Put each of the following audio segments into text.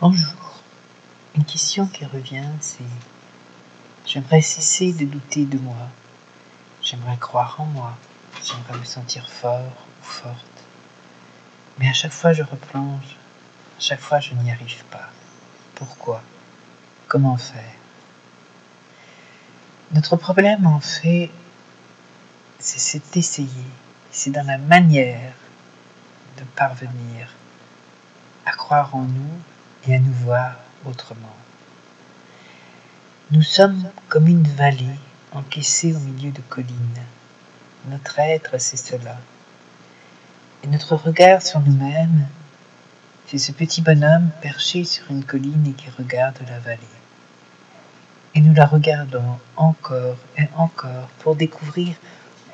Bonjour. Une question qui revient, c'est: j'aimerais cesser de douter de moi. J'aimerais croire en moi. J'aimerais me sentir fort ou forte. Mais à chaque fois, je replonge. À chaque fois, je n'y arrive pas. Pourquoi? Comment faire? Notre problème, en fait, c'est d'essayer. C'est dans la manière de parvenir à croire en nous et à nous voir autrement. Nous sommes comme une vallée encaissée au milieu de collines. Notre être, c'est cela. Et notre regard sur nous-mêmes, c'est ce petit bonhomme perché sur une colline et qui regarde la vallée. Et nous la regardons encore et encore pour découvrir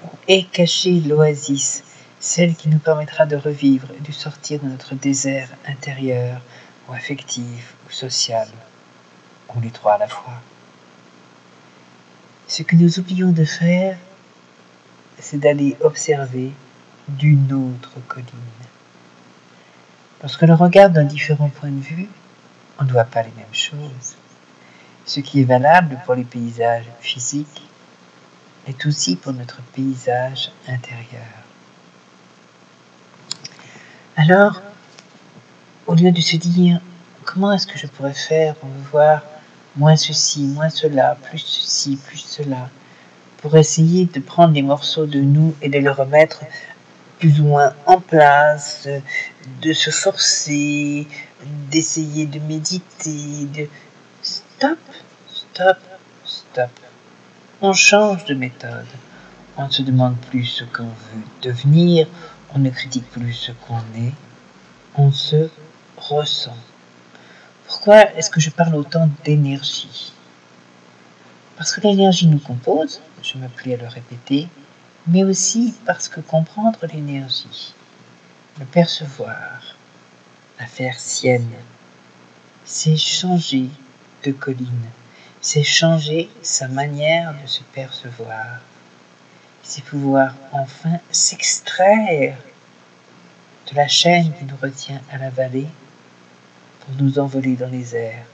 où est cachée l'oasis, celle qui nous permettra de revivre et de sortir de notre désert intérieur ou affectif ou social, ou les trois à la fois. Ce que nous oublions de faire, c'est d'aller observer d'une autre colline. Lorsque l'on regarde d'un différent point de vue, on ne voit pas les mêmes choses. Ce qui est valable pour les paysages physiques est aussi pour notre paysage intérieur. Alors, au lieu de se dire comment est-ce que je pourrais faire pour voir moins ceci, moins cela, plus ceci, plus cela, pour essayer de prendre des morceaux de nous et de les remettre plus ou moins en place, de se forcer, d'essayer de méditer, de... Stop, stop, stop. On change de méthode. On ne se demande plus ce qu'on veut devenir, on ne critique plus ce qu'on est, on se ressent. Pourquoi est-ce que je parle autant d'énergie? Parce que l'énergie nous compose, je me plie à le répéter, mais aussi parce que comprendre l'énergie, le percevoir, la faire sienne, c'est changer de colline, c'est changer sa manière de se percevoir, c'est pouvoir enfin s'extraire de la chaîne qui nous retient à la vallée pour nous envoler dans les airs,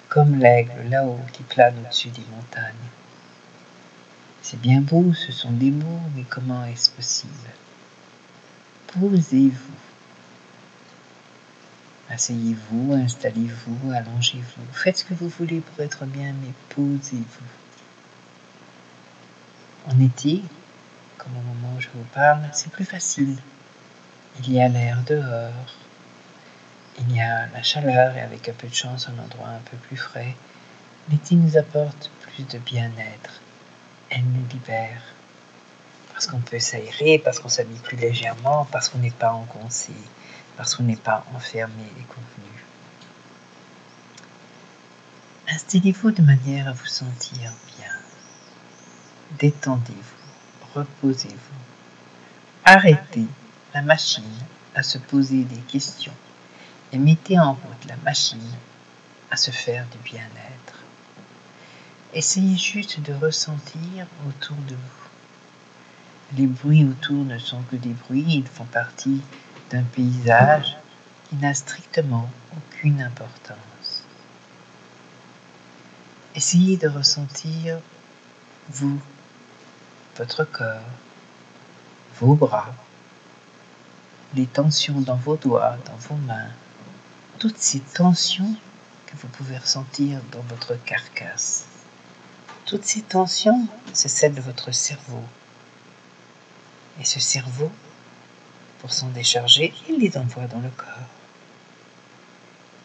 comme l'aigle là-haut qui plane au-dessus des montagnes. C'est bien beau, ce sont des mots, mais comment est-ce possible? Posez-vous. Asseyez-vous, installez-vous, allongez-vous. Faites ce que vous voulez pour être bien, mais posez-vous. En été, comme au moment où je vous parle, c'est plus facile. Il y a l'air dehors, il y a la chaleur et avec un peu de chance un endroit un peu plus frais. L'été nous apporte plus de bien-être. Elle nous libère. Parce qu'on peut s'aérer, parce qu'on s'habille plus légèrement, parce qu'on n'est pas engoncé, parce qu'on n'est pas enfermé et contenu. Installez-vous de manière à vous sentir bien. Détendez-vous, reposez-vous. Arrêtez la machine à se poser des questions et mettez en route la machine à se faire du bien-être. Essayez juste de ressentir autour de vous. Les bruits autour ne sont que des bruits, ils font partie d'un paysage qui n'a strictement aucune importance. Essayez de ressentir vous, votre corps, vos bras, les tensions dans vos doigts, dans vos mains, toutes ces tensions que vous pouvez ressentir dans votre carcasse. Toutes ces tensions, c'est celle de votre cerveau. Et ce cerveau, pour s'en décharger, il les envoie dans le corps.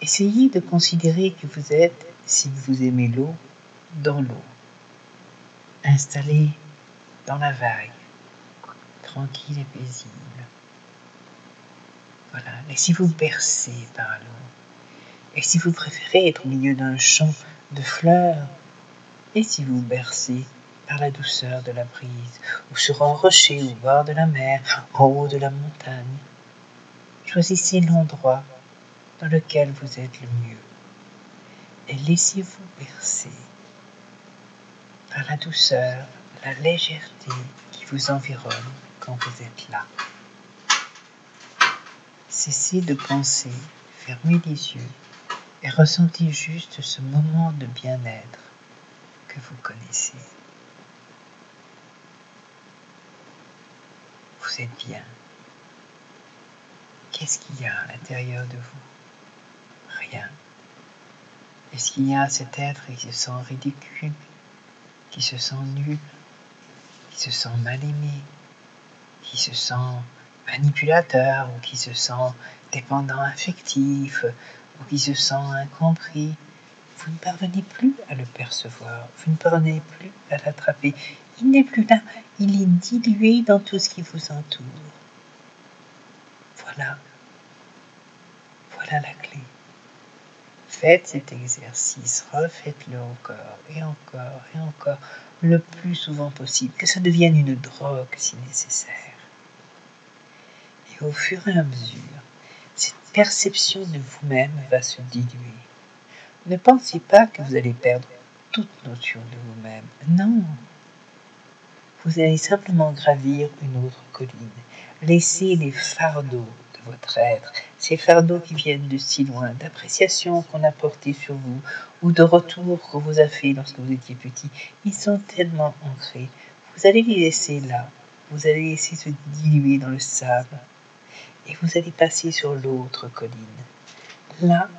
Essayez de considérer que vous êtes, si vous aimez l'eau, dans l'eau, installé dans la vague, tranquille et paisible. Voilà, laissez-vous bercer par l'eau. Et si vous préférez être au milieu d'un champ de fleurs, laissez-vous bercer par la douceur de la brise, ou sur un rocher au bord de la mer, en haut de la montagne. Choisissez l'endroit dans lequel vous êtes le mieux et laissez-vous bercer par la douceur, la légèreté qui vous environne quand vous êtes là. Cessez de penser, fermez les yeux et ressentez juste ce moment de bien-être que vous connaissez. Vous êtes bien. Qu'est-ce qu'il y a à l'intérieur de vous? Rien. Est-ce qu'il y a cet être qui se sent ridicule, qui se sent nul, qui se sent mal aimé, qui se sent manipulateur ou qui se sent dépendant affectif ou qui se sent incompris? Vous ne parvenez plus à le percevoir, vous ne parvenez plus à l'attraper. Il n'est plus là, il est dilué dans tout ce qui vous entoure. Voilà la clé. Faites cet exercice, refaites-le encore et encore et encore, le plus souvent possible, que ça devienne une drogue si nécessaire. Et au fur et à mesure, cette perception de vous-même va se diluer. Ne pensez pas que vous allez perdre toute notion de vous-même. Non. Vous allez simplement gravir une autre colline. Laissez les fardeaux de votre être, ces fardeaux qui viennent de si loin, d'appréciation qu'on a portée sur vous, ou de retour qu'on vous a fait lorsque vous étiez petit, ils sont tellement ancrés. Vous allez les laisser là. Vous allez laisser se diluer dans le sable. Et vous allez passer sur l'autre colline. Là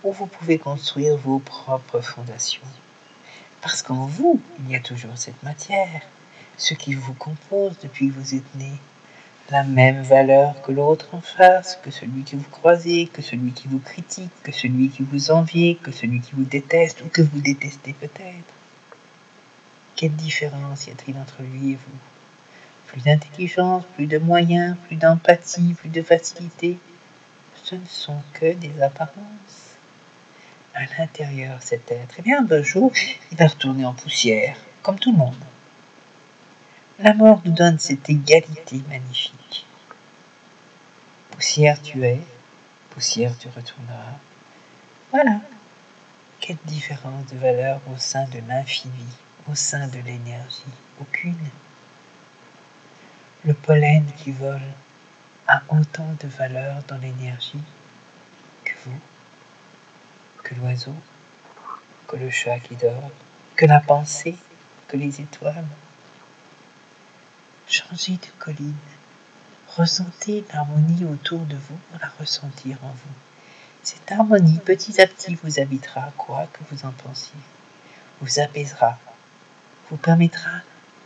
où vous pouvez construire vos propres fondations. Parce qu'en vous, il y a toujours cette matière, ce qui vous compose depuis que vous êtes né, la même valeur que l'autre en face, que celui que vous croisez, que celui qui vous critique, que celui qui vous envie, que celui qui vous déteste ou que vous détestez peut-être. Quelle différence y a-t-il entre lui et vous? Plus d'intelligence, plus de moyens, plus d'empathie, plus de facilité. Ce ne sont que des apparences. À l'intérieur, cet être, eh bien, un beau jour, il va retourner en poussière, comme tout le monde. La mort nous donne cette égalité magnifique. Poussière tu es, poussière tu retourneras. Voilà. Quelle différence de valeur au sein de l'infini, au sein de l'énergie? Aucune. Le pollen qui vole a autant de valeur dans l'énergie que vous, que l'oiseau, que le chat qui dort, que la pensée, que les étoiles. Changez de colline. Ressentez l'harmonie autour de vous pour la ressentir en vous. Cette harmonie, petit à petit, vous habitera, quoi que vous en pensiez. Vous apaisera, vous permettra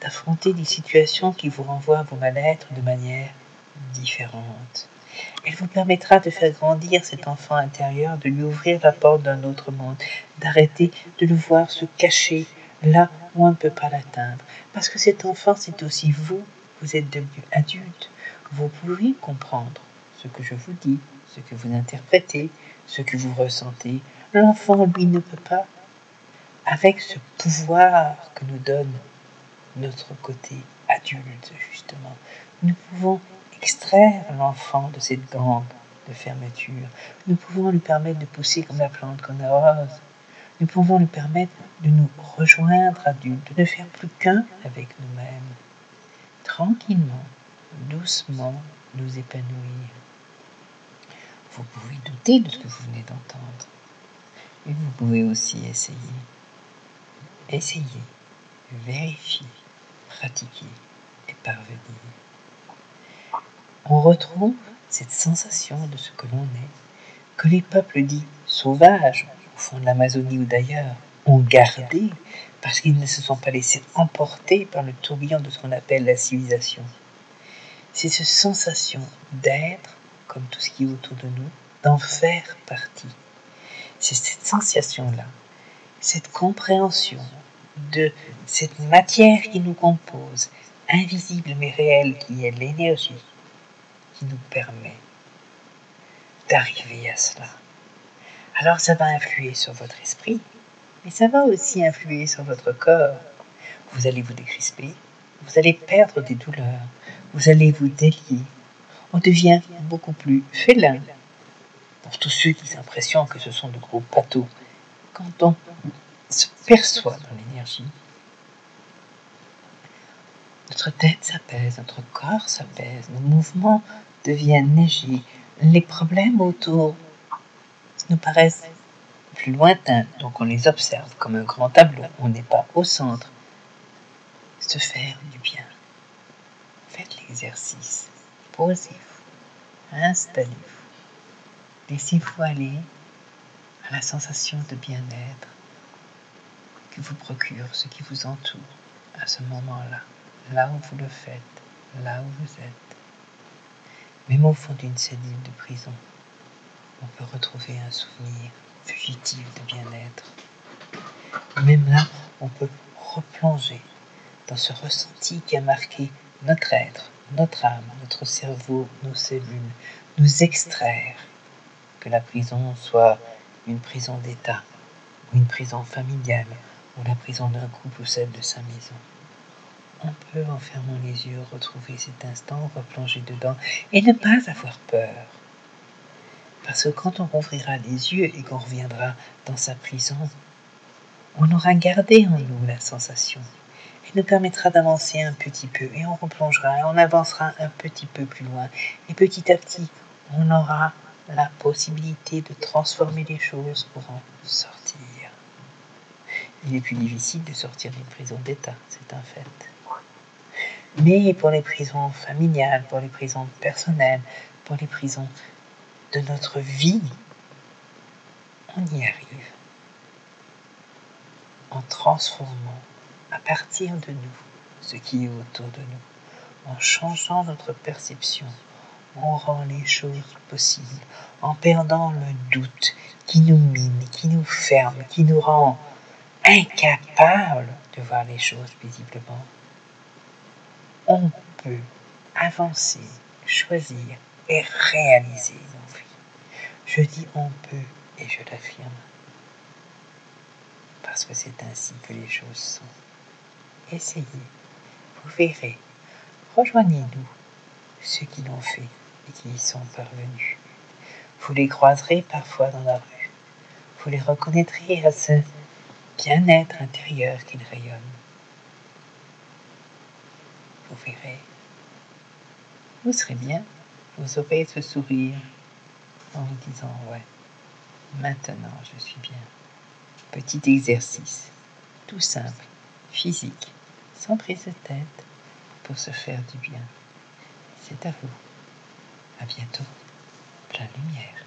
d'affronter des situations qui vous renvoient à vos mal-être de manière différente. Elle vous permettra de faire grandir cet enfant intérieur, de lui ouvrir la porte d'un autre monde, d'arrêter de le voir se cacher là où on ne peut pas l'atteindre. Parce que cet enfant, c'est aussi vous. Vous êtes devenu adulte. Vous pouvez comprendre ce que je vous dis, ce que vous interprétez, ce que vous ressentez. L'enfant, lui, ne peut pas. Avec ce pouvoir que nous donne notre côté adulte, justement, nous pouvons extraire l'enfant de cette gangue de fermeture. Nous pouvons lui permettre de pousser comme la plante qu'on arrose. Nous pouvons lui permettre de nous rejoindre adultes, de ne faire plus qu'un avec nous-mêmes. Tranquillement, doucement, nous épanouir. Vous pouvez douter de ce que vous venez d'entendre. Et vous pouvez aussi essayer. Essayez, vérifiez, pratiquez et parvenir. On retrouve cette sensation de ce que l'on est, que les peuples dits sauvages, au fond de l'Amazonie ou d'ailleurs, ont gardé parce qu'ils ne se sont pas laissés emporter par le tourbillon de ce qu'on appelle la civilisation. C'est cette sensation d'être, comme tout ce qui est autour de nous, d'en faire partie. C'est cette sensation-là, cette compréhension de cette matière qui nous compose, invisible mais réelle, qui est l'énergie, qui nous permet d'arriver à cela. Alors ça va influer sur votre esprit, mais ça va aussi influer sur votre corps. Vous allez vous décrisper, vous allez perdre des douleurs, vous allez vous délier. On devient beaucoup plus félin. Pour tous ceux qui ont l'impression que ce sont de gros bateaux, quand on se perçoit dans l'énergie, notre tête s'apaise, notre corps s'apaise, nos mouvements deviennent légers, les problèmes autour nous paraissent plus lointains, donc on les observe comme un grand tableau, on n'est pas au centre. Se faire du bien. Faites l'exercice. Posez-vous. Installez-vous. Laissez-vous aller à la sensation de bien-être que vous procure ce qui vous entoure à ce moment-là, là où vous le faites, là où vous êtes. Même au fond d'une cellule de prison, on peut retrouver un souvenir fugitif de bien-être. Même là, on peut replonger dans ce ressenti qui a marqué notre être, notre âme, notre cerveau, nos cellules, nous extraire. Que la prison soit une prison d'État, ou une prison familiale, ou la prison d'un couple ou celle de sa maison. On peut, en fermant les yeux, retrouver cet instant, replonger dedans et ne pas avoir peur. Parce que quand on rouvrira les yeux et qu'on reviendra dans sa prison, on aura gardé en nous la sensation. Elle nous permettra d'avancer un petit peu et on replongera et on avancera un petit peu plus loin. Et petit à petit, on aura la possibilité de transformer les choses pour en sortir. Il est plus difficile de sortir d'une prison d'État, c'est un fait. Mais pour les prisons familiales, pour les prisons personnelles, pour les prisons de notre vie, on y arrive en transformant à partir de nous ce qui est autour de nous, en changeant notre perception. On rend les choses possibles, en perdant le doute qui nous mine, qui nous ferme, qui nous rend incapables de voir les choses paisiblement. On peut avancer, choisir et réaliser nos vies. Je dis on peut et je l'affirme. Parce que c'est ainsi que les choses sont. Essayez, vous verrez. Rejoignez-nous, ceux qui l'ont fait et qui y sont parvenus. Vous les croiserez parfois dans la rue. Vous les reconnaîtrez à ce bien-être intérieur qu'ils rayonnent. Vous verrez. Vous serez bien. Vous aurez ce sourire en vous disant « Ouais, maintenant je suis bien ». Petit exercice, tout simple, physique, sans prise de tête, pour se faire du bien. C'est à vous. À bientôt. Plein lumière.